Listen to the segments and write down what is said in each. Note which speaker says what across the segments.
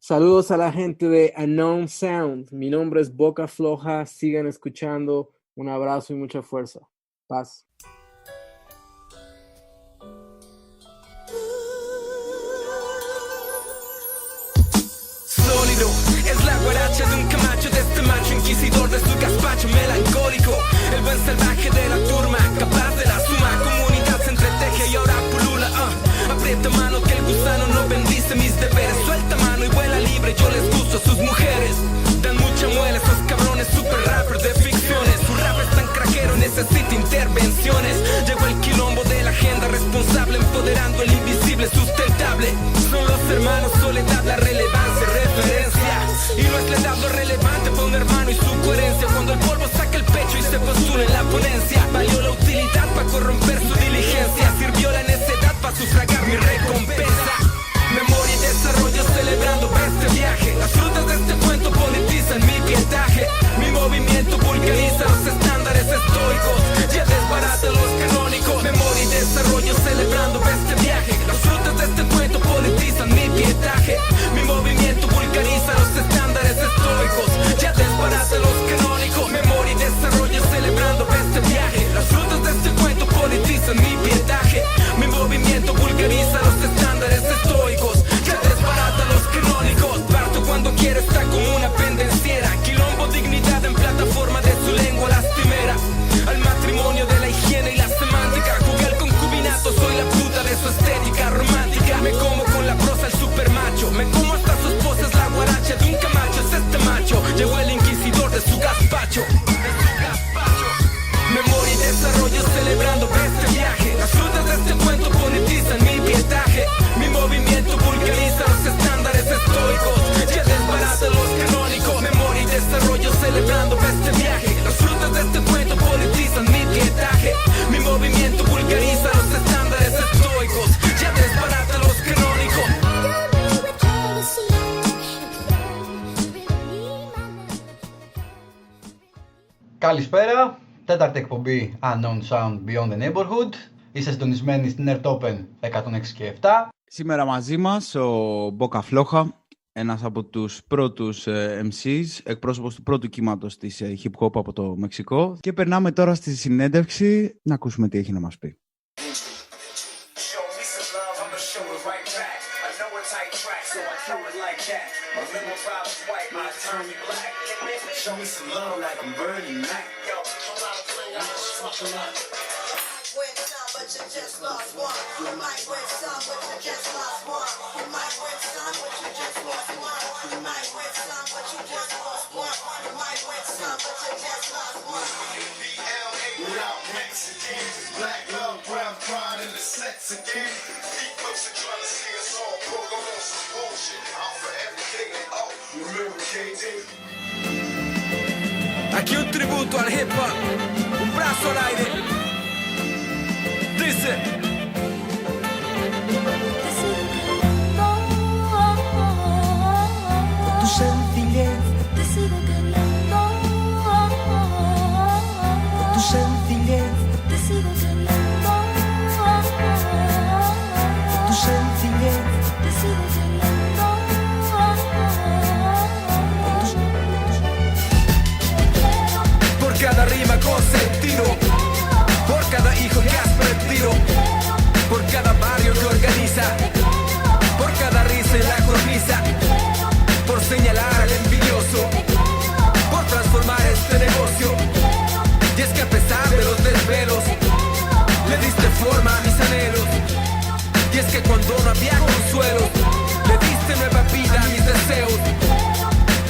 Speaker 1: Saludos a la gente de Unknown Sound. Mi nombre es Boca Floja. Sigan escuchando. Un abrazo y mucha fuerza. Paz.
Speaker 2: Sólido, es la guaracha de un camacho, de este macho inquisidor, de su gazpacho melancólico. El buen salvaje de la turma, capaz de la suma. Comunidad se entreteje y ahora pulula. Aprieta mano que el gusano no bendice mis deberes. Suelta mano y vuela libre, yo les gusto a sus mujeres. Dan mucha muela esos cabrones super rappers de ficciones. Su rap es tan craquero, necesita intervenciones. Llegó el quilombo de la agenda responsable, empoderando el invisible sustentable. Son los hermanos Soledad, la relevancia, referencia. Y no es la edad lo relevante para un hermano y su coherencia. Cuando el polvo saca el pecho y se postula en la ponencia. Valió la utilidad para corromper su diligencia. Sirvió la necedad para sufragar mi recompensa. Memoria y desarrollo celebrando este viaje. Las frutas de este cuento politizan mi pietaje. Mi movimiento vulgariza los estándares estoicos. Ya desbarata los canónicos. Memoria y desarrollo celebrando este viaje. Las frutas de este cuento politizan mi pietaje. Mi movimiento vulgariza los estándares estoicos. Ya desbarata los canónicos. Memoria y desarrollo celebrando este viaje. Las frutas de este cuento politizan mi pietaje. Mi movimiento vulgariza los estándares estoicos. Ya desbarata los canónicos. Parto cuando quiero, está como una pendenciera. Quilombo, dignidad en plataforma de su lengua lastimera. Al matrimonio de la higiene y la semántica. Jugué al concubinato, soy la puta de su estética romántica. Me como con la prosa el super macho. Me como hasta sus poses la guaracha de un camacho. Es este macho, llegó el inquisidor de su gazpacho. Memoria y desarrollo celebrando este viaje. Las frutas de este cuento politizan mi pietaje. Mi movimiento vulgariza los estándares estoicos. Ya desbarata los canónicos. Memoria y desarrollo celebrando este viaje. Las frutas de este cuento politizan mi pietaje. Mi movimiento vulgariza los estándares estoicos. Ya desbarata los canónicos.
Speaker 3: Καλησπέρα, τέταρτη εκπομπή Unknown Sound Beyond the Neighborhood. Είστε συντονισμένοι στην Air Open 106 και 7.
Speaker 4: Σήμερα μαζί μας ο Boca Floja, ένας από τους πρώτους MCs, εκπρόσωπος του πρώτου κύματος της hip hop από το Μεξικό. Και περνάμε τώρα στη συνέντευξη να ακούσουμε τι έχει να μας πει.
Speaker 5: Show me some love like I'm burning Mac. Yo, win some, but you just lost one. You might win some, but you just lost one. You might win some, but you just lost one. You might win some, but you just lost one. You might win some, but you just lost one. Without Mexicans, black love, brown pride, and the sex again. Deep folks are trying to see us all broke on some bullshit. Out for everything they owe. Remember KJ?
Speaker 2: Aquí un tributo al hip hop, un brazo al aire. Dice:
Speaker 5: por tu sencillez,
Speaker 6: te sigo queriendo.
Speaker 5: por tu sencillez,
Speaker 6: Te sigo queriendo.
Speaker 5: por tu sencillez.
Speaker 6: Te sigo queriendo.
Speaker 2: por cada rima con sentido, por cada hijo que has perdido, por cada barrio que organiza, por cada risa en la cornisa, por señalar al envidioso, por transformar este negocio. Y es que a pesar de los desvelos, le diste forma a mis anhelos. Y es que cuando no había consuelo, le diste nueva vida a mis deseos.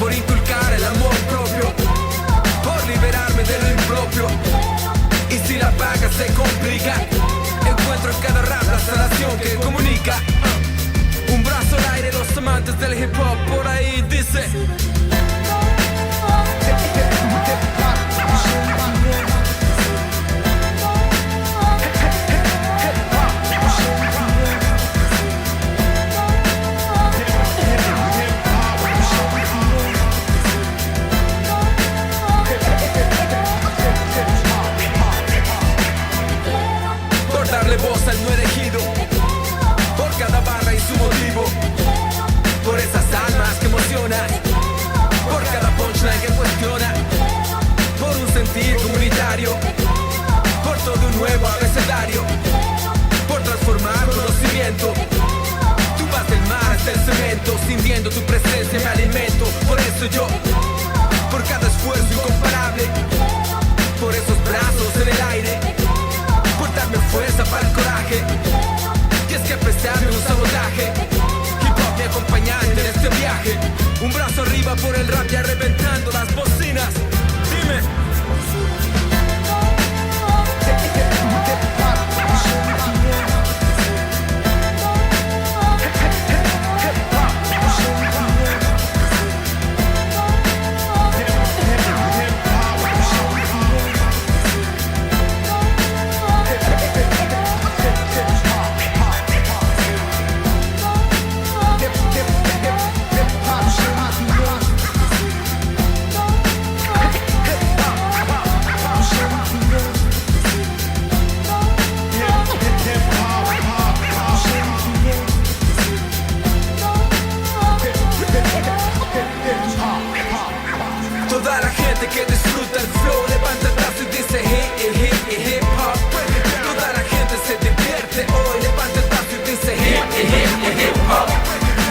Speaker 2: Por inculcar el amor propio, por liberarme de lo impropio. Y si la paga se complica, encuentro en cada rap la sanación que comunica. Un brazo al aire, los amantes del hip hop por ahí dice: por darle voz al no elegido, por cada barra y su motivo, por esas tu presencia me alimento. Por eso yo, por cada esfuerzo incomparable, por esos brazos en el aire, por darme fuerza para el coraje. Y es que a pesar de un sabotaje, hip hop mi acompañante en este viaje. Un brazo arriba por el rap ya reventando las bocinas. Dime. Que disfruta el flow, levanta el brazo y dice hip hop. Toda la gente se divierte hoy, levanta el brazo y dice hip hop.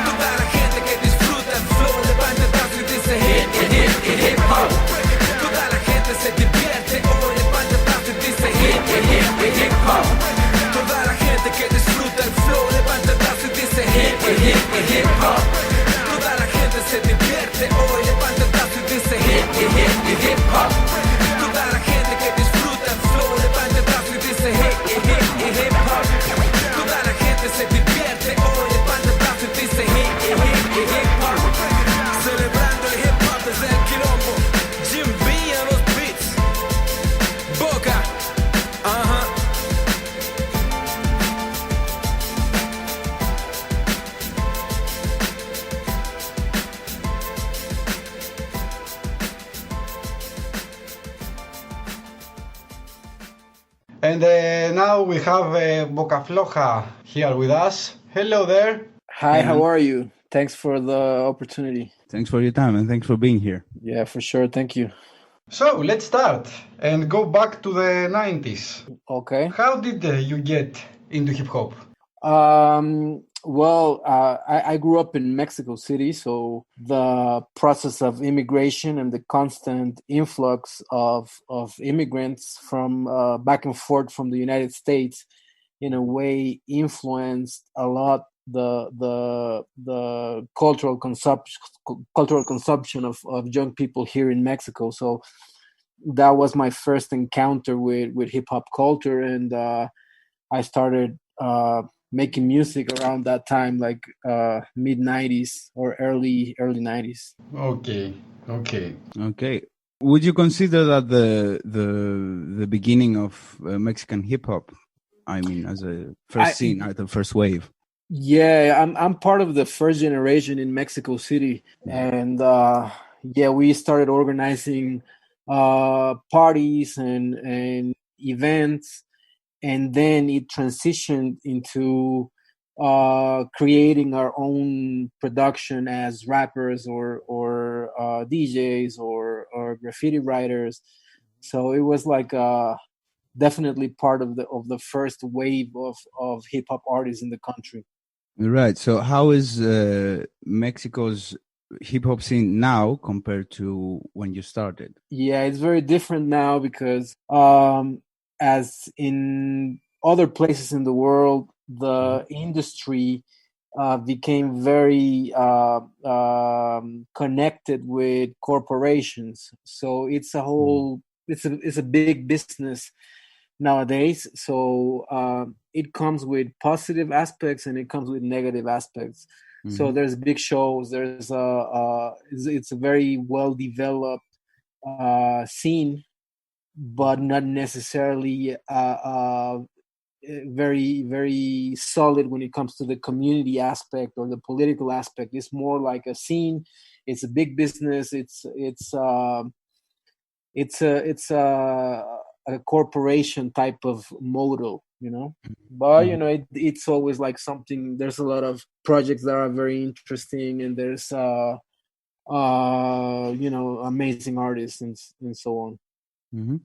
Speaker 2: Toda la gente que disfruta el flow, levanta el brazo y dice hip hop. Toda la gente se divierte hoy, levanta el brazo y dice hip hop. Toda la gente que disfruta el flow, levanta el brazo y dice hip hop. Toda la gente se divierte hoy, levanta el brazo y dice hip hop. Toda la gente que disfruta el flow, levanta el brazo y dice hip hop. Toda la gente se divierte hoy, levanta el brazo y dice hip hop. Celebrando el hip hop desde el quilombo, Jim B en los beats, Boca, ajá.
Speaker 3: And now we have Bocafloja here with us. Hello there.
Speaker 1: Hi, how are you? Thanks for the opportunity.
Speaker 4: Thanks for your time and thanks for being here.
Speaker 1: Yeah, for sure. Thank you.
Speaker 3: So let's start and go back to the 90s.
Speaker 1: Okay.
Speaker 3: How did you get into hip hop?
Speaker 1: Well, I grew up in Mexico City, so the process of immigration and the constant influx of immigrants from back and forth from the United States, in a way, influenced a lot the cultural consumption of young people here in Mexico. So that was my first encounter with hip hop culture, and I started making music around that time, like mid 90s or early 90s.
Speaker 3: Okay.
Speaker 4: Would you consider that the beginning of Mexican hip hop? I mean, as a first scene, the first wave.
Speaker 1: Yeah, I'm part of the first generation in Mexico City, and we started organizing parties and events. And then it transitioned into creating our own production as rappers or DJs or graffiti writers. So it was like definitely part of the first wave of hip hop artists in the country.
Speaker 4: Right. So how is Mexico's hip hop scene now compared to when you started?
Speaker 1: Yeah, it's very different now because as in other places in the world, the industry became very connected with corporations. So it's a whole, it's a big business nowadays. So it comes with positive aspects and it comes with negative aspects. Mm-hmm. So there's big shows. There's it's a very well developed scene, but not necessarily very, very solid when it comes to the community aspect or the political aspect. It's more like a scene. It's a big business. It's a corporation type of model, you know. But you know, it's always like something. There's a lot of projects that are very interesting, and there's you know, amazing artists and so on.
Speaker 7: Mm-hmm.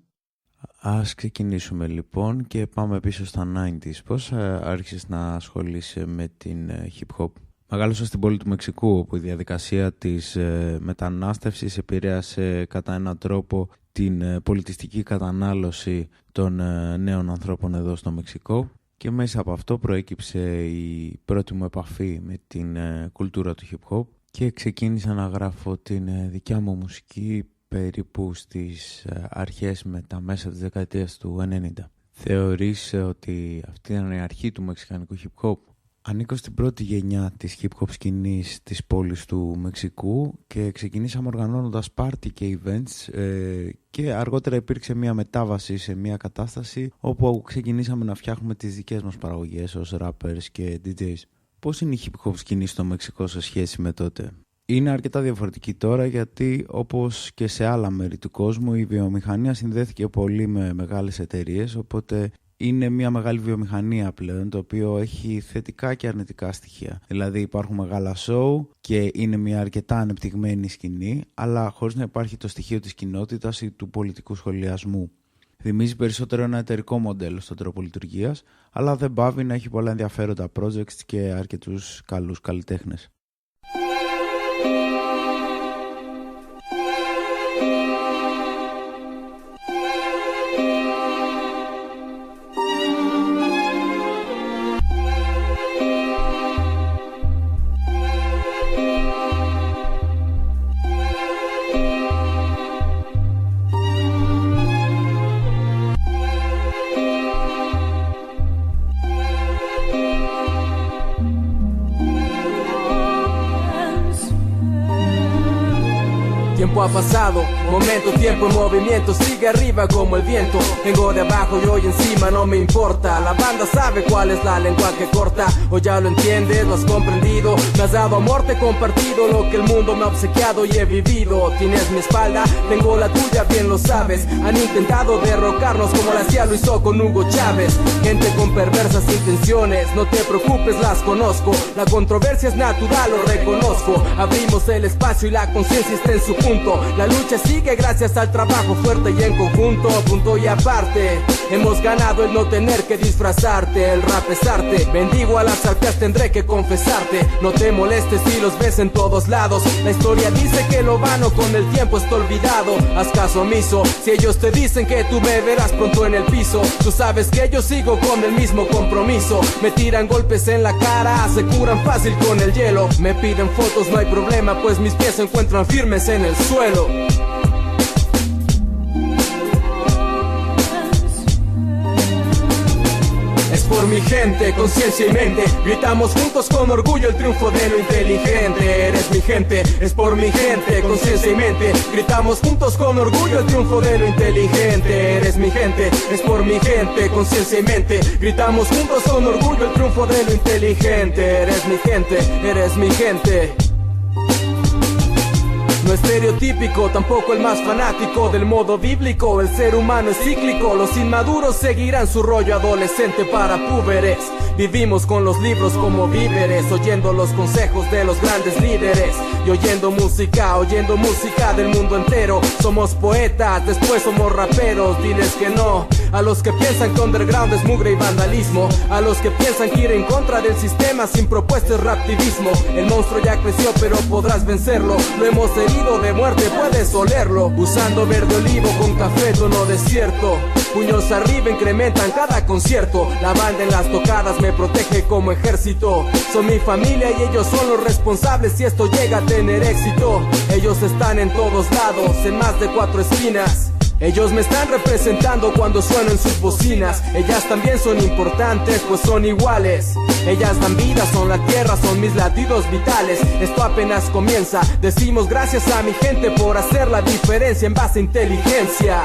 Speaker 7: Ας ξεκινήσουμε λοιπόν και πάμε πίσω στα 90s. Πώς άρχισες να ασχολείσαι με την hip hop? Μεγάλωσα στην πόλη του Μεξικού, όπου η διαδικασία της μετανάστευσης επηρέασε κατά έναν τρόπο την πολιτιστική κατανάλωση των νέων ανθρώπων εδώ στο Μεξικό και μέσα από αυτό προέκυψε η πρώτη μου επαφή με την κουλτούρα του hip hop και ξεκίνησα να γράφω την δικιά μου μουσική περίπου στις αρχές με τα μέσα της δεκαετίας του 90. Θεωρείς ότι αυτή ήταν η αρχή του μεξικανικού hip hop? Ανήκω στην πρώτη γενιά της hip hop σκηνής της πόλης του Μεξικού και ξεκινήσαμε οργανώνοντας πάρτι και events και αργότερα υπήρξε μια μετάβαση σε μια κατάσταση όπου ξεκινήσαμε να φτιάχνουμε τις δικές μας παραγωγές ως rappers και DJs. Πώς είναι η hip hop σκηνή στο Μεξικό σε σχέση με τότε? Είναι αρκετά διαφορετική τώρα γιατί όπως και σε άλλα μέρη του κόσμου η βιομηχανία συνδέθηκε πολύ με μεγάλες εταιρείες, οπότε είναι μια μεγάλη βιομηχανία πλέον, το οποίο έχει θετικά και αρνητικά στοιχεία. Δηλαδή υπάρχουν μεγάλα show και είναι μια αρκετά ανεπτυγμένη σκηνή, αλλά χωρίς να υπάρχει το στοιχείο της κοινότητας ή του πολιτικού σχολιασμού. Θυμίζει περισσότερο ένα εταιρικό μοντέλο στον τρόπο λειτουργίας, αλλά δεν πάβει να έχει πολλά ενδιαφέροντα projects και αρκετούς καλούς καλλιτέχνες.
Speaker 2: Tiempo ha pasado, momento, tiempo en movimiento, sigue arriba como el viento. Vengo de abajo y hoy encima no me importa. La banda sabe cuál es la lengua que corta. O ya lo entiendes, lo has comprendido. Me has dado amor, te he compartido lo que el mundo me ha obsequiado y he vivido. Tienes mi espalda, tengo la tuya, bien lo sabes. Han intentado derrocarnos como la CIA lo hizo con Hugo Chávez. Gente con perversas intenciones, no te preocupes, las conozco. La controversia es natural, lo reconozco. Abrimos el espacio y la conciencia está en su punto. La lucha sigue gracias al trabajo fuerte y en conjunto, punto y aparte. Hemos ganado el no tener que disfrazarte, el rap es arte. Bendigo a las artes, tendré que confesarte. No te molestes si los ves en todos lados. La historia dice que lo vano con el tiempo está olvidado. Haz caso omiso, si ellos te dicen que tú me verás pronto en el piso. Tú sabes que yo sigo con el mismo compromiso. Me tiran golpes en la cara, se curan fácil con el hielo. Me piden fotos, no hay problema, pues mis pies se encuentran firmes en el suelo. Es por mi gente, conciencia y mente. Gritamos juntos con orgullo el triunfo de lo inteligente. Eres mi gente, es por mi gente, conciencia y mente. Gritamos juntos con orgullo el triunfo de lo inteligente. Eres mi gente, es por mi gente, conciencia y mente. Gritamos juntos con orgullo el triunfo de lo inteligente. Eres mi gente, eres mi gente. No estereotípico, tampoco el más fanático del modo bíblico. El ser humano es cíclico, los inmaduros seguirán su rollo adolescente para púberes. Vivimos con los libros como víveres, oyendo los consejos de los grandes líderes y oyendo música del mundo entero. Somos poetas, después somos raperos, diles que no a los que piensan que underground es mugre y vandalismo, a los que piensan que ir en contra del sistema sin propuesta es raptivismo. El monstruo ya creció pero podrás vencerlo, lo hemos herido de muerte, puedes olerlo. Usando verde olivo con café tono desierto, puños arriba incrementan cada concierto. La banda en las tocadas me protege como ejército. Son mi familia y ellos son los responsables si esto llega a tener éxito. Ellos están en todos lados, en más de 4 esquinas. Ellos me están representando cuando sueno en sus bocinas. Ellas también son importantes, pues son iguales. Ellas dan vida, son la tierra, son mis latidos vitales. Esto apenas comienza. Decimos gracias a mi gente por hacer la diferencia en base a inteligencia.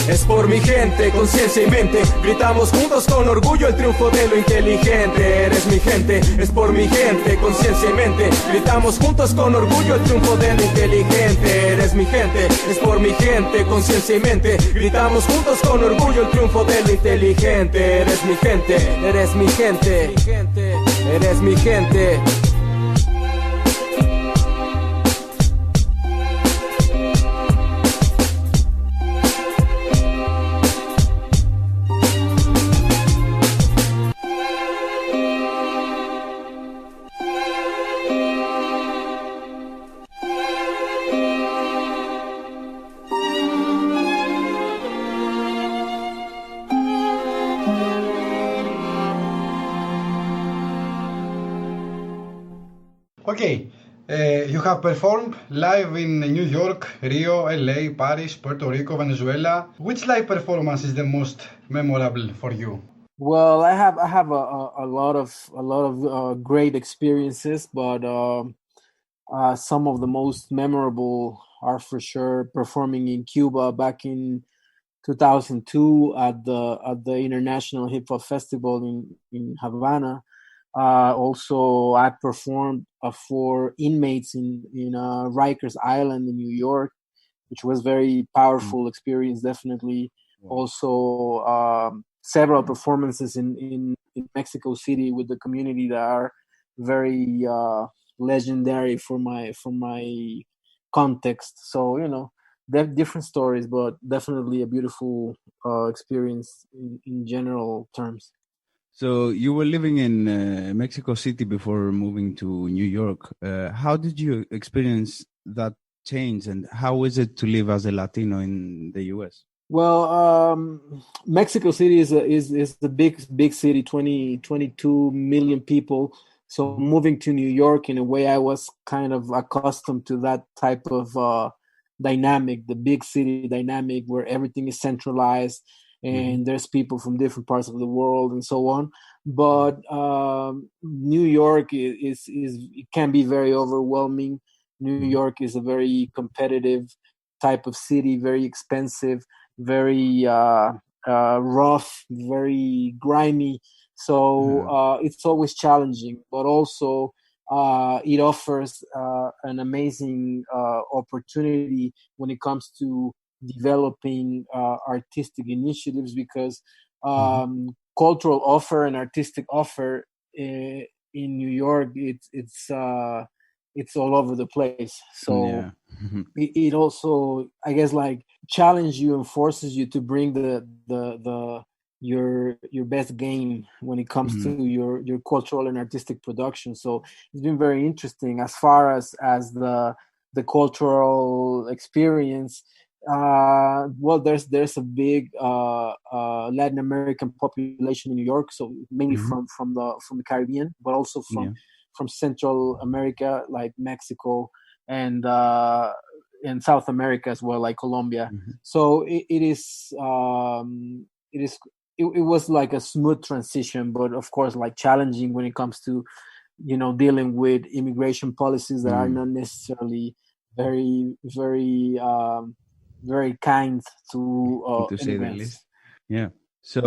Speaker 2: Es por mi gente, conciencia y mente. Gritamos juntos con orgullo el triunfo de lo inteligente. Eres mi gente, es por mi gente, conciencia y mente. Gritamos juntos con orgullo el triunfo de lo inteligente. Eres mi gente, es por mi gente, conciencia y mente. Gritamos juntos con orgullo el triunfo de lo inteligente. Eres mi gente, eres mi gente, eres mi gente.
Speaker 3: Okay, you have performed live in New York, Rio, LA, Paris, Puerto Rico, Venezuela. Which live performance is the most memorable for you?
Speaker 1: Well, I have a lot of great experiences, but some of the most memorable are for sure performing in Cuba back in 2002 at the International Hip Hop Festival in Havana. Also, I performed for inmates in Rikers Island in New York, which was very powerful experience, definitely. Also, several performances in Mexico City with the community that are very legendary for my context. So, you know, different stories, but definitely a beautiful experience in general terms.
Speaker 4: So you were living in Mexico City before moving to New York. How did you experience that change, and how is it to live as a Latino in the US?
Speaker 1: Well, Mexico City is a big city, 22 million people. So moving to New York, in a way, I was kind of accustomed to that type of dynamic, the big city dynamic, where everything is centralized and there's people from different parts of the world and so on. But New York is it can be very overwhelming. New York is a very competitive type of city, very expensive, very rough, very grimy. So it's always challenging, but also it offers an amazing opportunity when it comes to developing artistic initiatives, because cultural offer and artistic offer in New York, it's all over the place. So it also, I guess, like challenges you and forces you to bring your best game when it comes to your cultural and artistic production. So it's been very interesting as far as the cultural experience. Well, there's a big Latin American population in New York, so mainly from the Caribbean, but also from Central America, like Mexico, and South America as well, like Colombia. So it was like a smooth transition, but of course, like challenging when it comes to, you know, dealing with immigration policies that are not necessarily very kind to
Speaker 4: say the
Speaker 1: immigrants.
Speaker 4: least. Yeah. So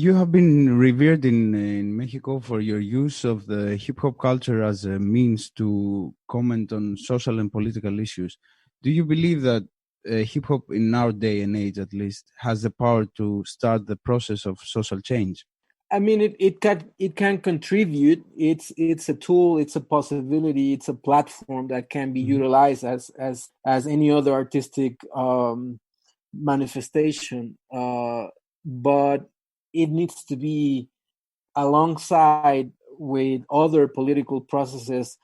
Speaker 4: you have been revered in Mexico for your use of the hip hop culture as a means to comment on social and political issues. Do you believe that hip hop in our day and age, at least, has the power to start the process of social change?
Speaker 1: I mean, it can contribute. It's a tool. It's a possibility. It's a platform that can be utilized as any other artistic manifestation. But it needs to be alongside with other political processes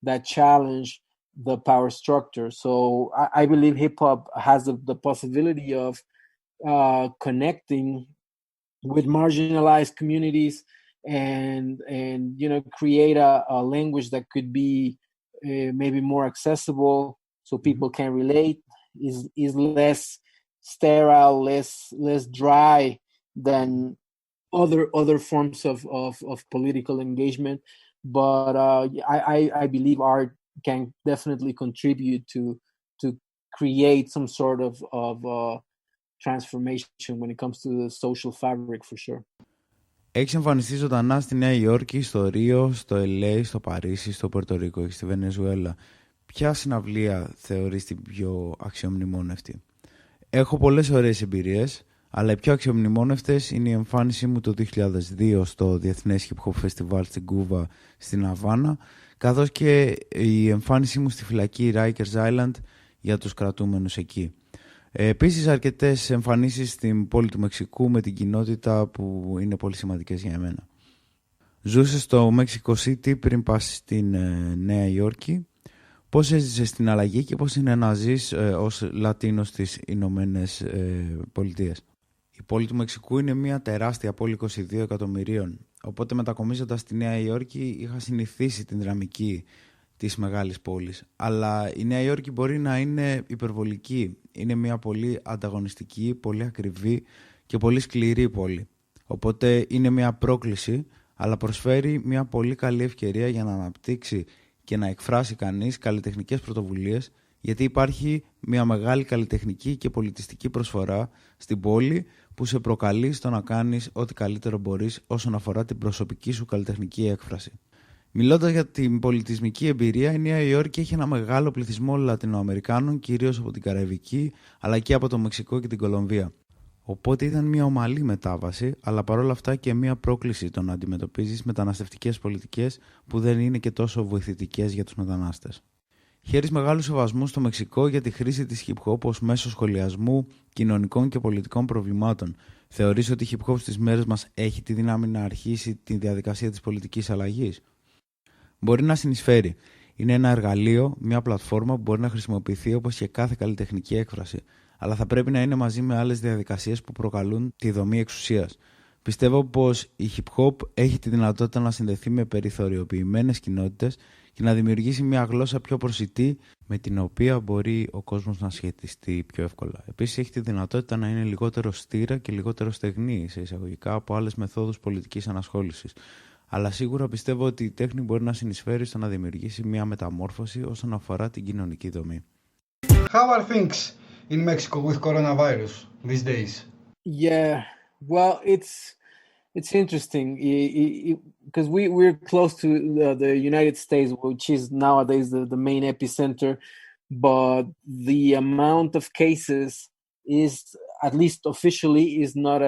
Speaker 1: that challenge the power structure. So I believe hip hop has the possibility of connecting with marginalized communities and you know, create a language that could be maybe more accessible, so people can relate, is less sterile, less dry than other forms of political engagement. But I believe art can definitely contribute to create some sort of transformation when it comes to the social fabric, for sure.
Speaker 7: Έχεις εμφανιστεί ζωντανά στη Νέα Υόρκη, στο Ρίο, στο LA, στο Παρίσι, στο Πορτο Ρίκο και στη Βενεζουέλα. Ποια συναυλία θεωρείς την πιο αξιομνημόνευτη? Έχω πολλές ωραίες εμπειρίες, αλλά οι πιο αξιομνημόνευτες είναι η εμφάνισή μου το 2002 στο Διεθνές Hip Hop Festival στην Κούβα, στην Αβάνα, καθώς και η εμφάνισή μου στη φυλακή Rikers Island για τους κρατούμενους εκεί. Επίσης, αρκετές εμφανίσεις στην πόλη του Μεξικού με την κοινότητα που είναι πολύ σημαντικές για εμένα. Ζούσες στο Mexico City πριν πας στην Νέα Υόρκη. Πώς έζησες την αλλαγή και πώς είναι να ζεις ως Λατίνος στις Ηνωμένες Πολιτείες? Η πόλη του Μεξικού είναι μια τεράστια πόλη 22 εκατομμυρίων. Οπότε μετακομίζοντας στη Νέα Υόρκη είχα συνηθίσει την δυναμική της μεγάλης πόλης. Αλλά η Νέα Υόρκη μπορεί να είναι υπερβολική. Είναι μια πολύ ανταγωνιστική, πολύ ακριβή και πολύ σκληρή πόλη. Οπότε είναι μια πρόκληση, αλλά προσφέρει μια πολύ καλή ευκαιρία για να αναπτύξει και να εκφράσει κανείς καλλιτεχνικές πρωτοβουλίες, γιατί υπάρχει μια μεγάλη καλλιτεχνική και πολιτιστική προσφορά στην πόλη που σε προκαλεί στο να κάνεις ό,τι καλύτερο μπορείς όσον αφορά την προσωπική σου καλλιτεχνική έκφραση. Μιλώντας για την πολιτισμική εμπειρία, η Νέα Υόρκη έχει ένα μεγάλο πληθυσμό Λατινοαμερικάνων, κυρίως από την Καραϊβική, αλλά και από το Μεξικό και την Κολομβία. Οπότε ήταν μια ομαλή μετάβαση, αλλά παρόλα αυτά και μια πρόκληση το να αντιμετωπίζεις μεταναστευτικές πολιτικές που δεν είναι και τόσο βοηθητικές για τους μετανάστες. Χαίρεις μεγάλου σεβασμού στο Μεξικό για τη χρήση της hip hop ως μέσο σχολιασμού κοινωνικών και πολιτικών προβλημάτων. Θεωρείς ότι η hip hop στις μέρες μας έχει τη δύναμη να αρχίσει τη διαδικασία της πολιτικής αλλαγής? Μπορεί να συνεισφέρει. Είναι ένα εργαλείο, μια πλατφόρμα που μπορεί να χρησιμοποιηθεί όπως και κάθε καλλιτεχνική έκφραση, αλλά θα πρέπει να είναι μαζί με άλλες διαδικασίες που προκαλούν τη δομή εξουσίας. Πιστεύω πως η hip hop έχει τη δυνατότητα να συνδεθεί με περιθωριοποιημένες κοινότητες και να δημιουργήσει μια γλώσσα πιο προσιτή με την οποία μπορεί ο κόσμος να σχετιστεί πιο εύκολα. Επίσης έχει τη δυνατότητα να είναι λιγότερο στήρα και λιγότερο στεγνή σε εισαγωγικά από άλλες μεθόδους πολιτικής ανασχόλησης. Αλλά σίγουρα πιστεύω ότι η τέχνη μπορεί να συνεισφέρει στο να δημιουργήσει μια μεταμόρφωση όσον αφορά την κοινωνική δομή.
Speaker 3: How are things in Mexico with coronavirus these days?
Speaker 1: Yeah, well, it's interesting because we're close to the United States, which is nowadays the main epicenter, but the amount of cases is, at least officially, is not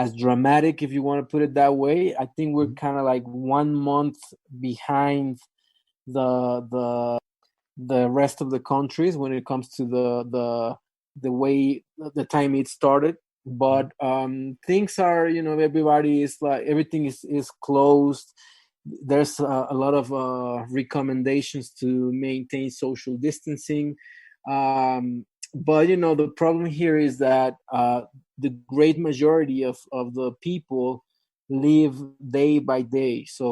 Speaker 1: as dramatic, if you want to put it that way. I think we're kind of like 1 month behind the rest of the countries when it comes to the way the time it started. But things are, everybody is like, everything is closed. There's a lot of recommendations to maintain social distancing. But, the problem here is that the great majority of the people live day by day. So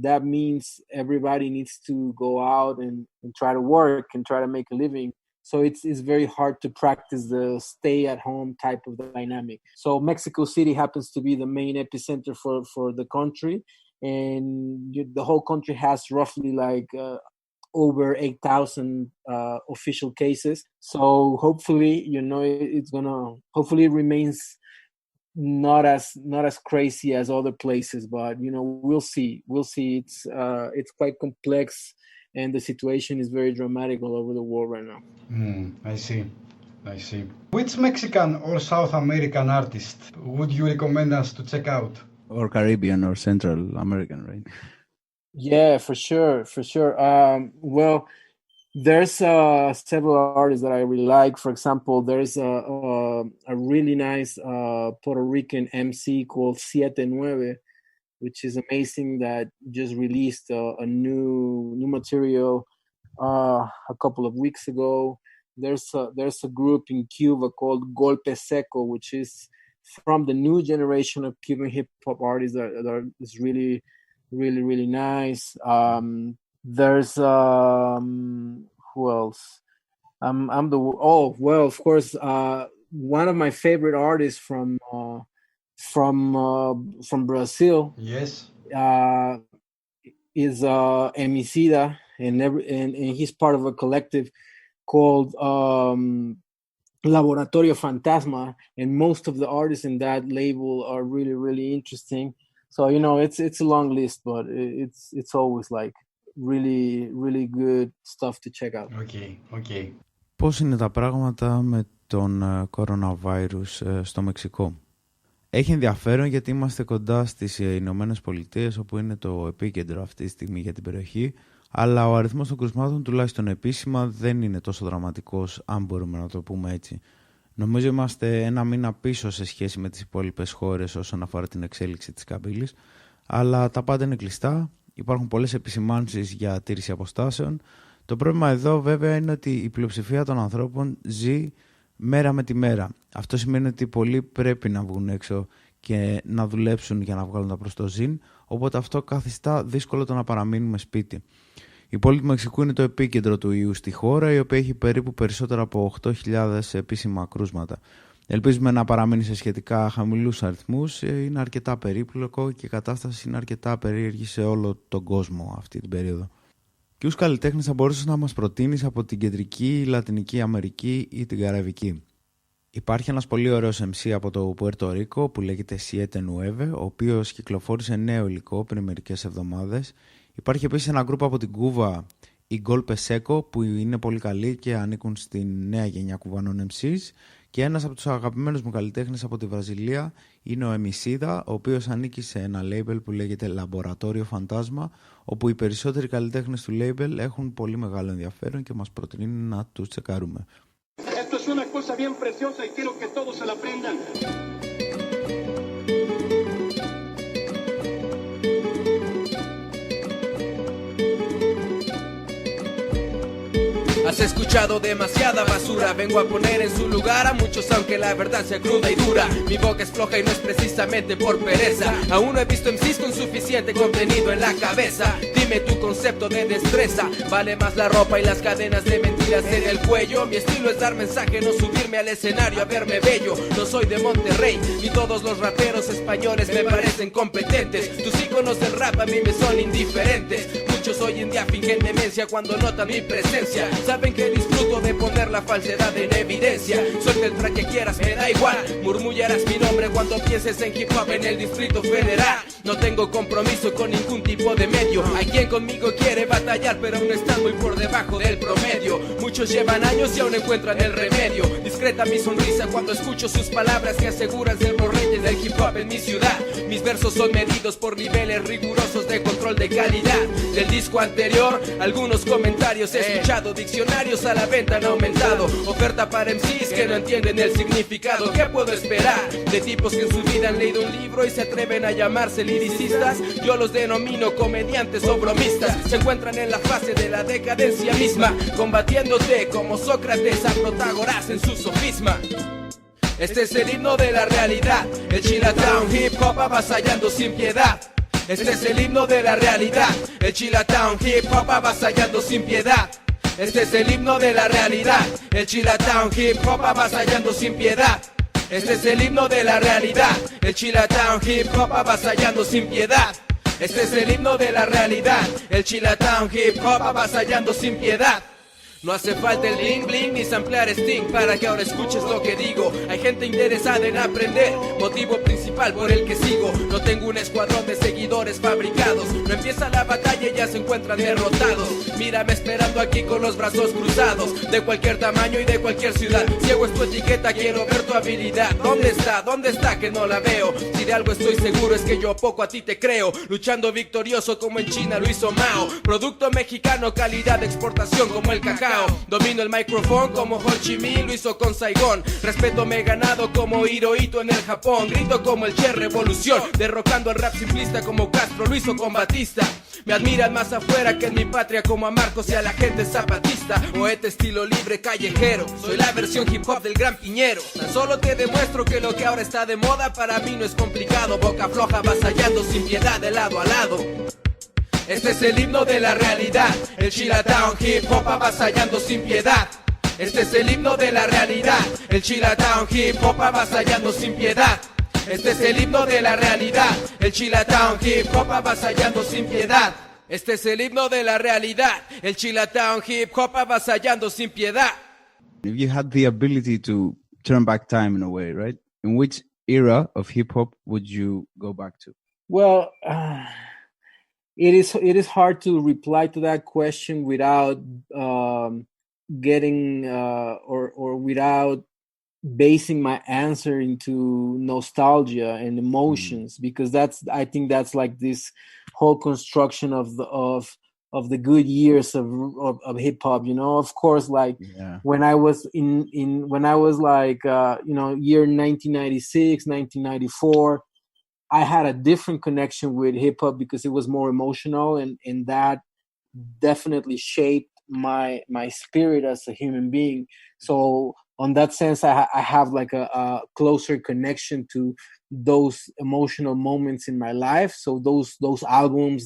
Speaker 1: that means everybody needs to go out and try to work and try to make a living. So it's very hard to practice the stay-at-home type of dynamic. So Mexico City happens to be the main epicenter for the country, and the whole country has roughly like over 8,000 official cases. So hopefully, hopefully it remains not as crazy as other places, but we'll see. It's quite complex. And the situation is very dramatic all over the world right now.
Speaker 3: I see. Which Mexican or South American artist would you recommend us to check out?
Speaker 4: Or Caribbean or Central American, right?
Speaker 1: Yeah, for sure. Well, there's several artists that I really like. For example, there's a really nice Puerto Rican MC called 7, which is amazing, that just released a new material a couple of weeks ago. There's a group in Cuba called Golpe Seco, which is from the new generation of Cuban hip hop artists that is really, really, really nice. There's who else? Of course, one of my favorite artists from Brazil,
Speaker 3: Yes,
Speaker 1: is Emicida, and he's part of a collective called Laboratorio Fantasma, and most of the artists in that label are really, really interesting. So it's a long list, but it's always like really, really good stuff to check out.
Speaker 3: Okay.
Speaker 7: Πώς είναι τα πράγματα με τον coronavirus στο Μεξικό? Έχει ενδιαφέρον γιατί είμαστε κοντά στις Ηνωμένες Πολιτείες, όπου είναι το επίκεντρο αυτή τη στιγμή για την περιοχή, αλλά ο αριθμός των κρουσμάτων, τουλάχιστον επίσημα, δεν είναι τόσο δραματικός, αν μπορούμε να το πούμε έτσι. Νομίζω είμαστε 1 μήνα πίσω σε σχέση με τις υπόλοιπες χώρες όσον αφορά την εξέλιξη της καμπύλης, αλλά τα πάντα είναι κλειστά, υπάρχουν πολλές επισημάνσεις για τήρηση αποστάσεων. Το πρόβλημα εδώ βέβαια είναι ότι η πλειοψηφία των ανθρώπων ζει μέρα με τη μέρα. Αυτό σημαίνει ότι πολλοί πρέπει να βγουν έξω και να δουλέψουν για να βγάλουν τα προστοζήν, οπότε αυτό καθιστά δύσκολο το να παραμείνουμε σπίτι. Η πόλη του Μεξικού είναι το επίκεντρο του ιού στη χώρα, η οποία έχει περίπου περισσότερα από 8.000 επίσημα κρούσματα. Ελπίζουμε να παραμείνει σε σχετικά χαμηλούς αριθμούς. Είναι αρκετά περίπλοκο και η κατάσταση είναι αρκετά περίεργη σε όλο τον κόσμο αυτή την περίοδο. Ποιους καλλιτέχνες θα μπορούσες να μας προτείνεις από την κεντρική, λατινική Αμερική ή την καραϊβική? Υπάρχει ένας πολύ ωραίος MC από το Πουέρτο Ρίκο που λέγεται Siete, ο οποίος κυκλοφόρησε νέο υλικό πριν μερικές εβδομάδες. Υπάρχει επίσης ένα γκρουπ από την Κούβα, η Golpe Seco, που είναι πολύ καλή και ανήκουν στην νέα γενιά κουβανών MCs. Και ένας από τους αγαπημένους μου καλλιτέχνες από τη Βραζιλία είναι ο Εμισίδα, ο οποίος ανήκει σε ένα label που λέγεται Laboratorio Fantasma, όπου οι περισσότεροι καλλιτέχνες του label έχουν πολύ μεγάλο ενδιαφέρον και μας προτείνουν να τους τσεκάρουμε.
Speaker 8: Esto es una cosa bien preciosa y quiero que todos se la aprendan.
Speaker 2: Has escuchado demasiada basura, vengo a poner en su lugar a muchos aunque la verdad sea cruda y dura. Mi boca es floja y no es precisamente por pereza, aún no he visto MCs con suficiente contenido en la cabeza. Dime tu concepto de destreza, vale más la ropa y las cadenas de mentiras en el cuello. Mi estilo es dar mensaje, no subirme al escenario a verme bello. No soy de Monterrey, ni todos los raperos españoles me parecen competentes. Tus íconos del rap a mí me son indiferentes. Muchos hoy en día fingen demencia cuando notan mi presencia. Saben que disfruto de poner la falsedad en evidencia. Suelta el track que quieras, me da igual. Murmullarás mi nombre cuando pienses en hip hop en el Distrito Federal. No tengo compromiso con ningún tipo de medio. Hay quien conmigo quiere batallar, pero aún están muy por debajo del promedio. Muchos llevan años y aún encuentran el remedio. Discreta mi sonrisa cuando escucho sus palabras que aseguran ser los reyes del hip hop en mi ciudad. Mis versos son medidos por niveles rigurosos de control de calidad. Del disco anterior, algunos comentarios he escuchado. Diccionarios a la venta han aumentado. Oferta para MCs que no entienden el significado. ¿Qué puedo esperar de tipos que en su vida han leído un libro y se atreven a llamarse liricistas? Yo los denomino comediantes o bromistas. Se encuentran en la fase de la decadencia misma, combatiéndote como Sócrates a Protagoras en su sofisma. Este es el himno de la realidad, el Chilatown hip hop avasallando sin piedad. Este es el himno de la realidad, el Chilatown hip hop avasallando sin piedad. Este es el himno de la realidad, el Chilatown hip hop avasallando sin piedad. Este es el himno de la realidad, el Chilatown hip hop avasallando sin piedad. Este es el himno de la realidad, el Chilatown hip hop avasallando sin piedad. No hace falta el bling bling ni samplear Sting para que ahora escuches lo que digo. Hay gente interesada en aprender, motivo principal por el que sigo. No tengo un escuadrón de seguidores fabricados. No empieza la batalla y ya se encuentran derrotados. Mírame esperando aquí con los brazos cruzados, de cualquier tamaño y de cualquier ciudad. Ciego es tu etiqueta, quiero ver tu habilidad. ¿Dónde está? ¿Dónde está que no la veo? Si de algo estoy seguro es que yo poco a ti te creo. Luchando victorioso como en China lo hizo Mao. Producto mexicano, calidad de exportación como el cacao. Domino el micrófono como Ho Chi Minh lo hizo con Saigón. Respeto me he ganado como Hirohito en el Japón. Grito como el Che Revolución, derrocando al rap simplista como Castro lo hizo con Batista. Me admiran más afuera que en mi patria como a Marcos y a la gente zapatista. Poeta estilo libre callejero, soy la versión hip hop del gran Piñero. Tan solo te demuestro que lo que ahora está de moda para mí no es complicado. Boca floja avasallando sin piedad de lado a lado. Este es el himno de la realidad, el Chilatown hip hop avasallando sin piedad. Este es el himno de la realidad, el Chilatown hip hop avasallando sin piedad. Este es el himno de la realidad, el Chilatown hip hop avasallando sin piedad. Este es el himno de la realidad, el Chilatown hip hop avasallando sin piedad.
Speaker 4: If you had the ability to turn back time in a way, right? In which era of hip hop would you go back to?
Speaker 1: Well, it is hard to reply to that question without getting or without basing my answer into nostalgia and emotions, because I think that's like this whole construction of the good years of hip hop, you know. Of course, like when I was when I was like year 1996, 1994, I had a different connection with hip hop because it was more emotional, and that definitely shaped my spirit as a human being. So on that sense, I have like a closer connection to those emotional moments in my life. So those albums,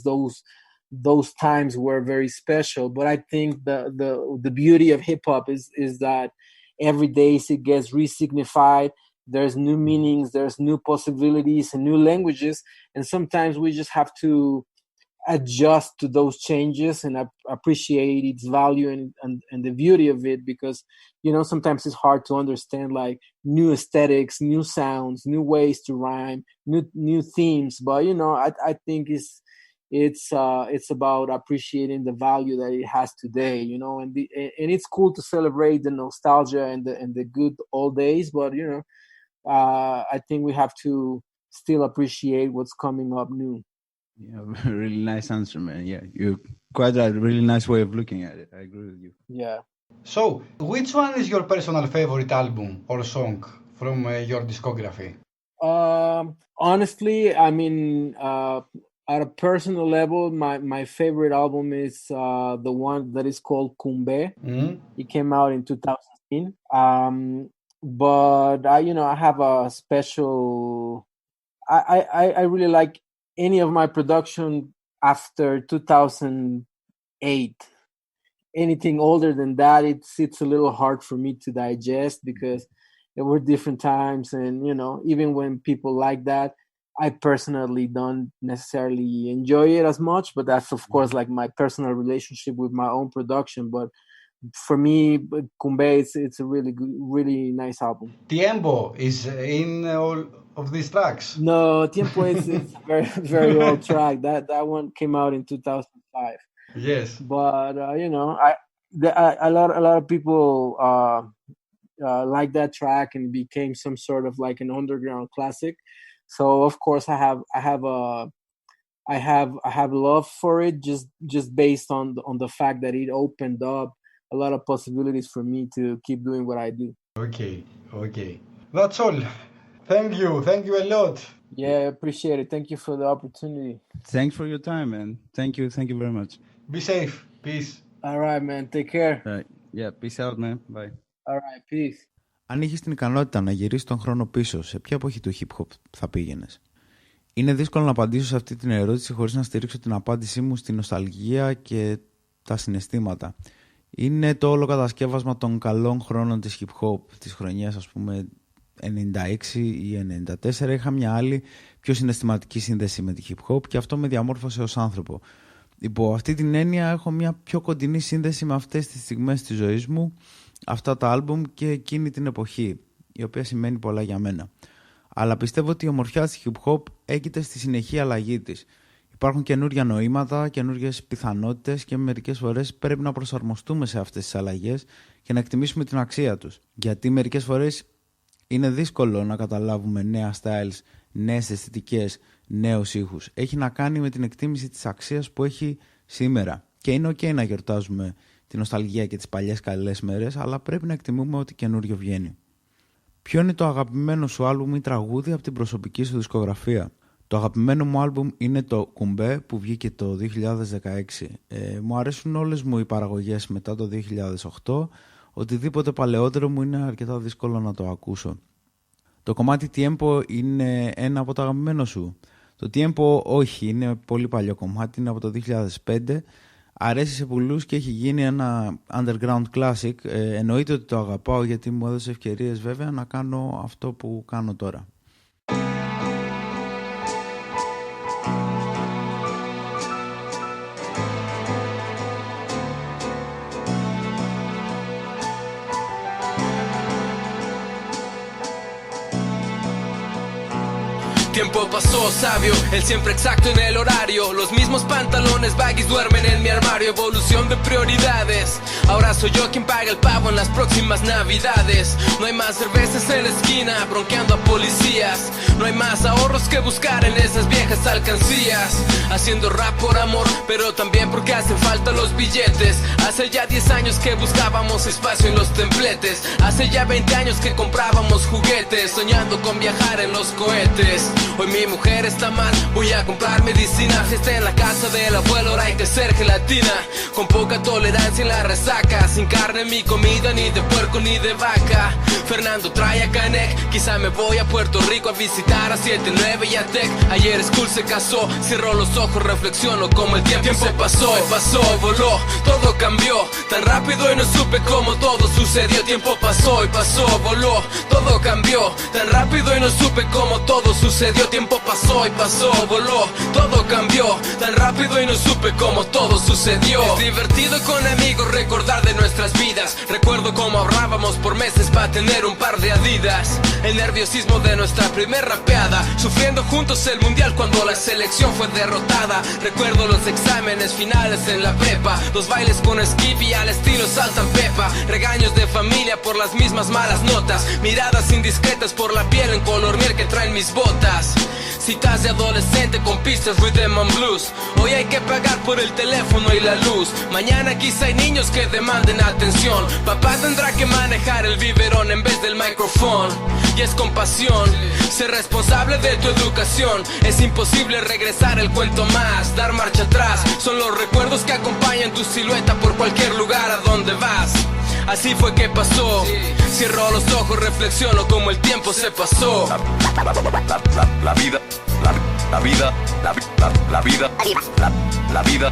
Speaker 1: those times were very special. But I think the beauty of hip hop is that every day it gets re-signified. There's new meanings, there's new possibilities and new languages, and sometimes we just have to adjust to those changes and appreciate its value and the beauty of it, because sometimes it's hard to understand like new aesthetics, new sounds, new ways to rhyme, new themes. But I think it's about appreciating the value that it has today, and it's cool to celebrate the nostalgia and the good old days. But I think we have to still appreciate what's coming up new.
Speaker 4: Yeah, really nice answer, man. Yeah, you quite a really nice way of looking at it. I agree with you.
Speaker 1: Yeah.
Speaker 3: So, which one is your personal favorite album or song from your discography?
Speaker 1: Honestly, I mean, at a personal level, my favorite album is the one that is called Cumbe.
Speaker 3: Mm-hmm.
Speaker 1: It came out in 2016. But I have a special. I really like any of my production after 2008. Anything older than that, it's a little hard for me to digest, because there were different times, and even when people like that, I personally don't necessarily enjoy it as much. But that's of course like my personal relationship with my own production. But for me, Cumbe, it's a really good, really nice album.
Speaker 3: Tiempo is in all of these tracks.
Speaker 1: No, Tiempo is a very, very old track. That one came out in 2005.
Speaker 3: Yes.
Speaker 1: But a lot of people like that track, and it became some sort of like an underground classic. So of course I have love for it, just based on the fact that it opened up a lot of possibilities for me to keep doing what I do.
Speaker 3: Okay. That's all. Thank you a lot.
Speaker 1: Yeah, I appreciate it. Thank you for the opportunity.
Speaker 4: Thanks for your time, man. Thank you very much.
Speaker 3: Be safe. Peace.
Speaker 1: All right, man. Take care.
Speaker 4: Right. Yeah, peace out, man. Bye.
Speaker 1: All right, peace.
Speaker 7: Αν είχες την ικανότητα να γυρίσεις τον χρόνο πίσω, σε ποια εποχή του hip hop θα πήγαινες? Είναι δύσκολο να απαντήσω σε αυτή την ερώτηση χωρίς να στηρίξω την απάντησή μου στη νοσταλγία και τα συναισθήματα. Είναι το όλο κατασκεύασμα των καλών χρόνων της hip hop, της χρονιάς ας πούμε 96 ή 94. Είχα μια άλλη πιο συναισθηματική σύνδεση με τη hip hop και αυτό με διαμόρφωσε ως άνθρωπο. Υπό αυτή την έννοια έχω μια πιο κοντινή σύνδεση με αυτές τις στιγμές της ζωής μου, αυτά τα άλμπουμ και εκείνη την εποχή, η οποία σημαίνει πολλά για μένα. Αλλά πιστεύω ότι η ομορφιά της hip hop έγκυται στη συνεχή αλλαγή της. Υπάρχουν καινούργια νοήματα, καινούργιες πιθανότητες και μερικές φορές πρέπει να προσαρμοστούμε σε αυτές τις αλλαγές και να εκτιμήσουμε την αξία τους. Γιατί μερικές φορές είναι δύσκολο να καταλάβουμε νέα styles, νέες αισθητικές, νέους ήχους. Έχει να κάνει με την εκτίμηση της αξίας που έχει σήμερα. Και είναι ok να γιορτάζουμε την νοσταλγία και τις παλιές καλές μέρες, αλλά πρέπει να εκτιμούμε ότι καινούριο βγαίνει. Ποιο είναι το αγαπημένο σου άλμπουμ ή τραγούδι από την προσωπική σου δισκογραφία? Το αγαπημένο μου άλμπουμ είναι το Cumbe που βγήκε το 2016. Μου αρέσουν όλες μου οι παραγωγές μετά το 2008. Οτιδήποτε παλαιότερο μου είναι αρκετά δύσκολο να το ακούσω. Το κομμάτι Tiempo είναι ένα από τα αγαπημένα σου? Το Tiempo όχι, είναι πολύ παλιό κομμάτι, είναι από το 2005. Αρέσει σε πολλούς και έχει γίνει ένα underground classic. Εννοείται ότι το αγαπάω γιατί μου έδωσε ευκαιρίες βέβαια να κάνω αυτό που κάνω τώρα.
Speaker 2: Tiempo pasó sabio, el siempre exacto en el horario. Los mismos pantalones baggies duermen en mi armario. Evolución de prioridades. Ahora soy yo quien paga el pavo en las próximas navidades. No hay más cervezas en la esquina bronqueando a policías. No hay más ahorros que buscar en esas viejas alcancías. Haciendo rap por amor, pero también porque hacen falta los billetes. Hace ya 10 años que buscábamos espacio en los templetes. Hace ya 20 años que comprábamos juguetes, soñando con viajar en los cohetes. Hoy mi mujer está mal, voy a comprar medicina. Fiesta en la casa del abuelo, ahora hay que ser gelatina. con poca tolerancia en la resaca, sin carne en mi comida, ni de puerco ni de vaca. Fernando trae a Canek, quizá me voy a Puerto Rico a visitar a 79 y a Tech. Ayer Skool se casó, cierro los ojos, reflexiono como el tiempo se pasó, voló, todo cambió tan rápido y no supe cómo todo sucedió. Tiempo pasó y pasó, voló, todo cambió tan rápido y no supe cómo todo sucedió. Tiempo pasó y pasó, voló, todo cambió tan rápido y no supe cómo todo sucedió. Es divertido con amigos recordar de nuestras vidas. Recuerdo cómo ahorrábamos por meses para tener un par de Adidas. El nerviosismo de nuestra primer rapeada, sufriendo juntos el mundial cuando la selección fue derrotada. Recuerdo los exámenes finales en la prepa, los bailes con Skippy al estilo Salta en Pepa, regaños de familia por las mismas malas notas, miradas indiscretas por la piel en color miel que traen mis botas. Citas de adolescente con pistas rhythm and blues. Hoy hay que pagar por el teléfono y la luz. Mañana quizá hay niños que demanden atención. Papá tendrá que manejar el biberón en vez del micrófono. Y es compasión, ser responsable de tu educación. Es imposible regresar el cuento más, dar marcha atrás. Son los recuerdos que acompañan tu silueta por cualquier lugar a donde vas. Así fue que pasó. Cierro los ojos, reflexiono como el tiempo se pasó.
Speaker 9: La vida, la vida, la vida, la vida, la vida,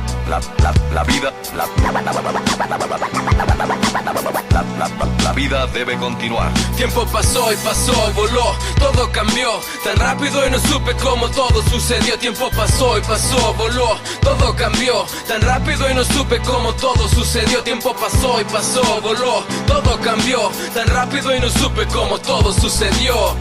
Speaker 9: la vida debe continuar.
Speaker 2: Tiempo pasó y pasó, voló, todo cambió tan rápido y no supe cómo todo sucedió. Tiempo pasó y pasó, voló, todo cambió tan rápido y no supe cómo todo sucedió. Tiempo pasó y pasó, voló, todo cambió tan rápido y no supe cómo todo sucedió.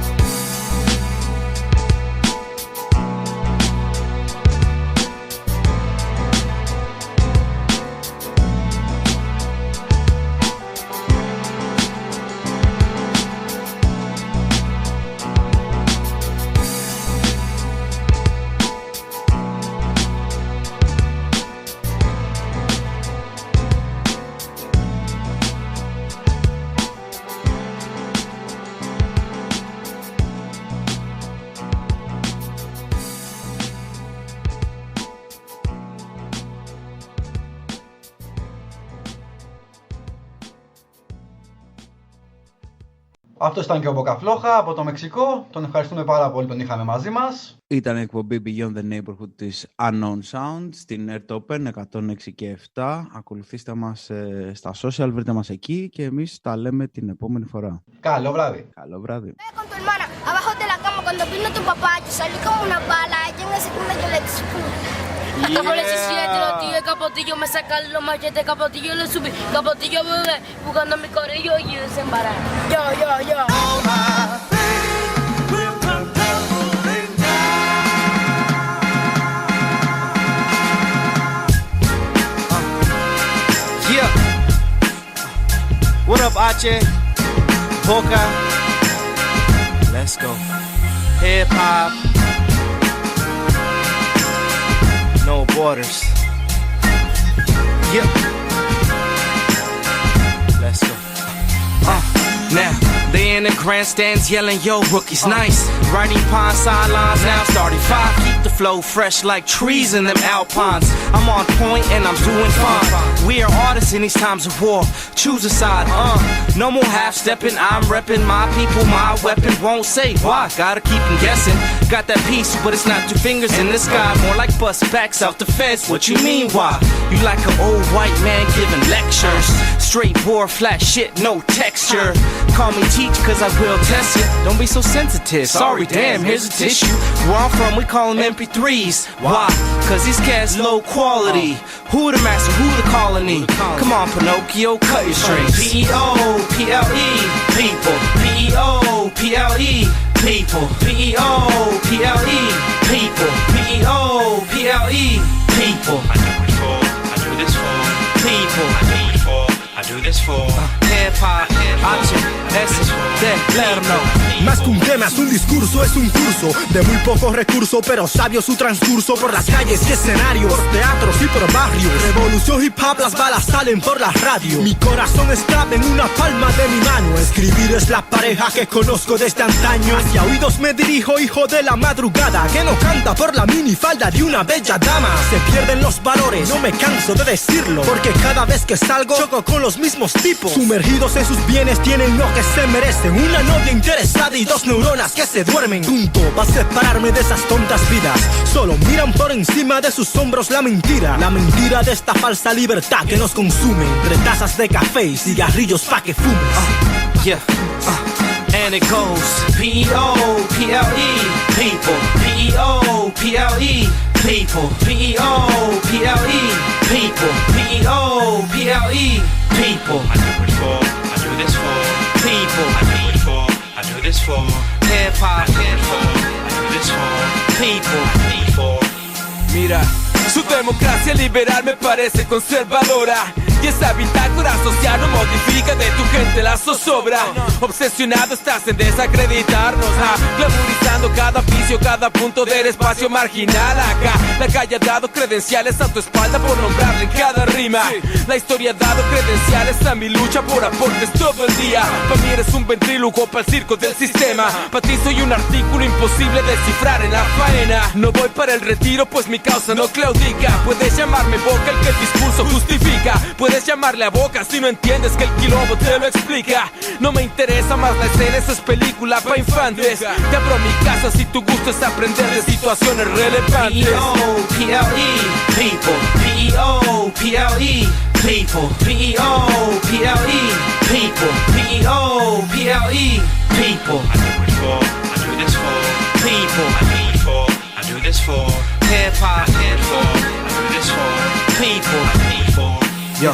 Speaker 3: Αυτό ήταν και ο Bocafloja από το Μεξικό. Τον ευχαριστούμε πάρα πολύ, τον είχαμε μαζί μας.
Speaker 4: Ήταν η εκπομπή Beyond the Neighborhood της Unknown Sound στην Air Open 106 και 7. Ακολουθήστε μας στα social, βρείτε μας εκεί και εμείς τα λέμε την επόμενη φορά.
Speaker 3: Καλό βράδυ.
Speaker 4: Καλό βράδυ.
Speaker 6: Con tu hermana, abajo de la cama, cuando vino tu papá, yo salí como una bala, ella en la segunda yo le disputé. Como le siete, los tíos, capotillo, me sacan los machetes, capotillo le subí, capotillo bebé, buscando mi corillo y desembarar. Yo.
Speaker 10: Yeah. What up, Ache? Boca. Let's go. Hip hop. No borders. Yeah. Let's go.
Speaker 2: Now, they in the grandstands yelling, yo, rookies, nice. Riding pond sidelines now, starting 5. Keep the flow fresh like trees in them alpines. I'm on point and I'm doing fine. We are artists in these times of war. Choose a side, no more half-stepping. I'm repping my people, my weapon. Won't say why, gotta keep them guessing. Got that piece, but it's not 2 fingers in the sky. More like bust backs out the fence. What you mean, why? You like an old white man giving lectures. Straight bore, flat shit, no texture. Call me teach, cause I will test it. Don't be so sensitive. Sorry, damn, here's a tissue. Where I'm from, we call them MP3s. Why? Cause these cats low quality. Who the master, who the colony? Come on, Pinocchio, cut your strings. P-E-O-P-L-E, people. P-E-O-P-L-E, people. P-E-O-P-L-E, people. P-E-O-P-L-E, people.
Speaker 9: I do it for, I do this for,
Speaker 2: People.
Speaker 9: I do it for, I do this for.
Speaker 2: Hip-hop, option, essence, then let them know.
Speaker 11: Más que un
Speaker 10: temas, un discurso es un curso de muy pocos recursos, pero sabio su transcurso por las calles y escenarios, por teatros y por barrios. Revolución hip hop, las balas salen por la radio. Mi corazón está en una palma de mi mano. Escribir es la pareja que conozco desde antaño. Hacia oídos me dirijo, hijo de la madrugada, que no canta por la minifalda de una bella dama. Se pierden los valores, no me canso de decirlo, porque cada vez que salgo choco con los mismos tipos. Sumergidos en sus bienes tienen lo que se merecen, una novia interesada y dos neuronas que se duermen. Punto, va a separarme de esas tontas vidas. Solo miran por encima de sus hombros la mentira de esta falsa libertad que nos consume. Entre tazas de café y cigarrillos pa' que fumes. And it goes P-O-P-L-E, people. P-O-P-L-E, people. P-O-P-L-E, people. P-O-P-L-E, people.
Speaker 11: I do it for, I do this for
Speaker 10: people.
Speaker 11: I do it for, I do this for
Speaker 10: hip hop.
Speaker 11: I do it for, I do this for
Speaker 10: people.
Speaker 11: I do it for.
Speaker 2: Mira, su democracia liberal me parece conservadora, y esa bitácora social no modifica de tu gente la zozobra. Obsesionado estás en desacreditarnos, glamorizando cada vicio, cada punto del espacio marginal. Acá la calle ha dado credenciales a tu espalda por nombrarle en cada rima. La historia ha dado credenciales a mi lucha por aportes todo el día. Pa' mí eres un ventrílogo para el circo del sistema. Pa' ti soy un artículo imposible de descifrar en la faena. No voy para el retiro pues mi causa no claudica. Puedes llamarme boca el que el discurso justifica. Puedes llamarle a boca si no entiendes que el quilombo te lo explica. No me interesa más la escena, esa es película pa' infantes. Te abro mi casa si tu gusto es aprender de situaciones relevantes.
Speaker 10: P-O-P-L-E, people. P-O-P-L-E, people. P-O-P-L-E, people. P-O-P-L-E, people.
Speaker 11: I do it for, I do this for
Speaker 10: people.
Speaker 11: I do it for, I do this for
Speaker 10: hip hop.
Speaker 11: I do it for, I do this for
Speaker 10: people.
Speaker 11: I do it for.
Speaker 10: Yo,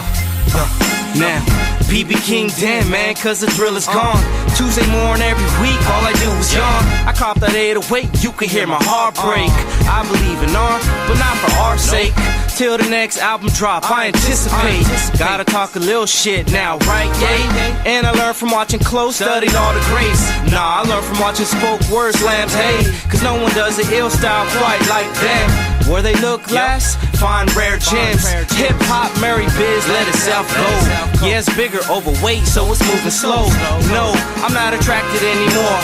Speaker 10: now, BB King damn man, cause the drill is gone. Tuesday morning every week, all I do is yawn. I cop that 808, you can hear my heart break. I believe in art, but not for our sake. Till the next album drop, I anticipate. Gotta talk a little shit now, right? Yeah. And I learned from watching close, studied all the greats. Nah, I learned from watching spoke word slams, hey. Cause no one does the ill style quite like them. Where they look last, find rare gems. Hip hop, Mary Biz, let itself go. Yeah, it's bigger, overweight, so it's moving slow. No, I'm not attracted anymore.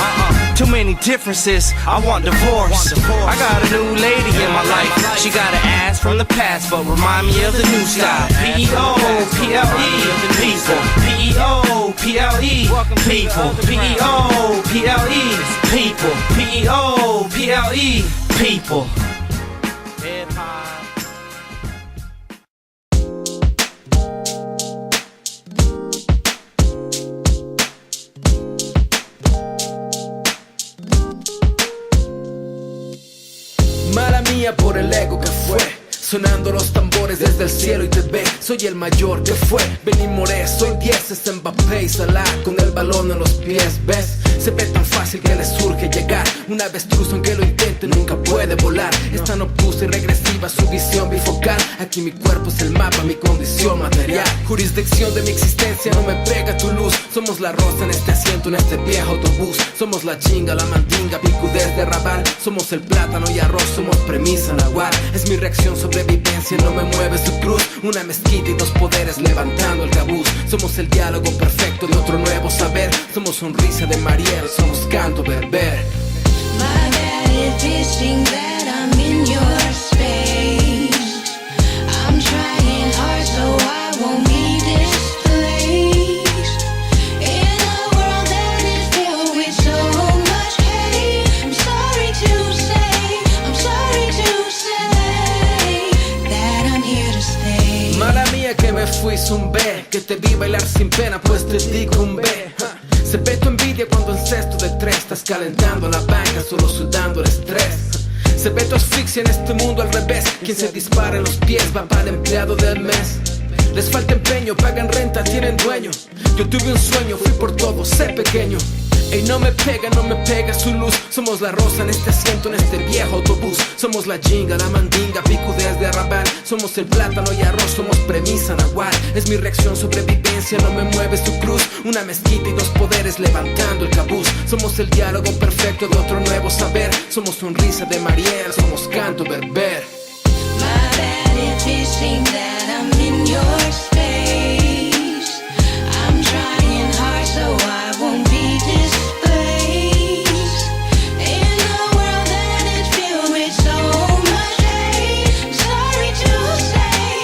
Speaker 10: Too many differences, I want divorce. I got a new lady in my life. She got an ass from the past, but remind me of the new style. P-O-P-L-E, people. P-O-P-L-E, people. P-O-P-L-E, people. P-O-P-L-E, people.
Speaker 2: Mala mía por el ego que fue, sonando los tambores desde el cielo y te ve. Soy el mayor que fue, ven y moré. Soy 10, es Mbappé y Salah con el balón en los pies, ¿ves? Se ve tan fácil que le surge llegar. Un avestruz aunque lo intente nunca puede volar. Es tan obtusa y regresiva su visión bifocal. Aquí mi cuerpo es el mapa, mi condición material. Jurisdicción de mi existencia, no me pega tu luz. Somos la rosa en este asiento, en este viejo autobús. Somos la chinga, la mandinga, picudez de rabal. Somos el plátano y arroz, somos premisa nahual. Es mi reacción, sobrevivencia, no me mueve su cruz. Una mezquita y dos poderes levantando el cabuz. Somos el diálogo perfecto de otro nuevo saber. Somos sonrisa de Mariel, somos canto berber.
Speaker 12: My bad if it's things that I'm in your space. I'm trying hard so I won't be displaced. In a world that is filled with so much hate. I'm sorry to say that I'm here to stay.
Speaker 2: Mala mía que me fui zumbé, que te vi bailar sin pena pues te digo un B. Se ve tu envidia cuando en cesto de tres estás calentando la banca, solo sudando el estrés. Se ve tu asfixia en este mundo al revés. Quien se dispara en los pies va para el empleado del mes. Les falta empeño, pagan renta, tienen dueño. Yo tuve un sueño, fui por todo, sé pequeño. Ey, no me pega su luz. Somos la rosa en este asiento, en este viejo autobús. Somos la jinga, la mandinga, picudez de arrabal. Somos el plátano y arroz, somos premisa nahual. Es mi reacción, sobrevivencia, no me mueves tu cruz. Una mezquita y dos poderes levantando el cabuz. Somos el diálogo perfecto de otro nuevo saber. Somos sonrisa de Mariel, somos canto berber.
Speaker 12: My bad if it seems that I'm in your space. I'm trying hard so I won't be displaced. In a world that is filled with so much hate. I'm sorry to say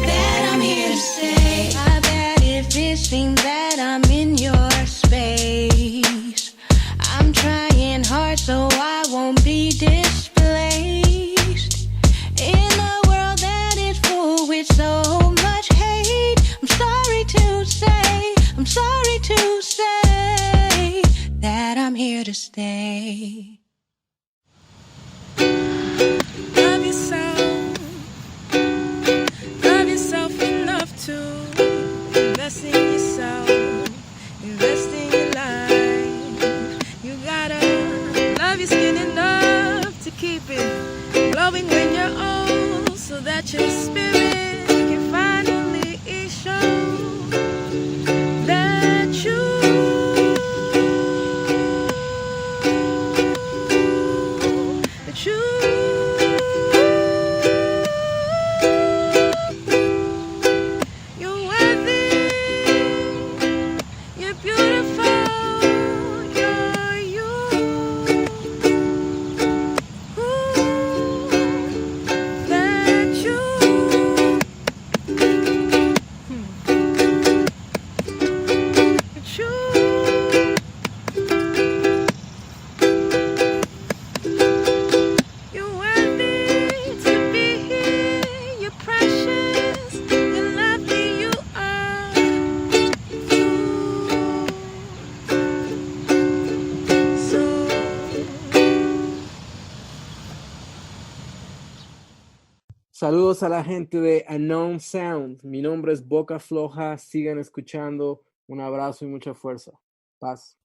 Speaker 12: that I'm here to stay. My bad if it seems that I'm in your space. I'm trying hard so I won't be displaced. In a world that is full with so much hate. I'm sorry to say that I'm here to stay.
Speaker 13: Love yourself enough to invest in yourself, invest in your life. You gotta love your skin enough to keep it glowing when you're old, so that your spirit can finally show that you you're worthy, you're beautiful, you're you. That you you're worthy to be here, you're precious, you're lovely, you are. So
Speaker 1: Saludos a la gente de Unknown Sound. Mi nombre es Boca Floja. Sigan escuchando. Un abrazo y mucha fuerza. Paz.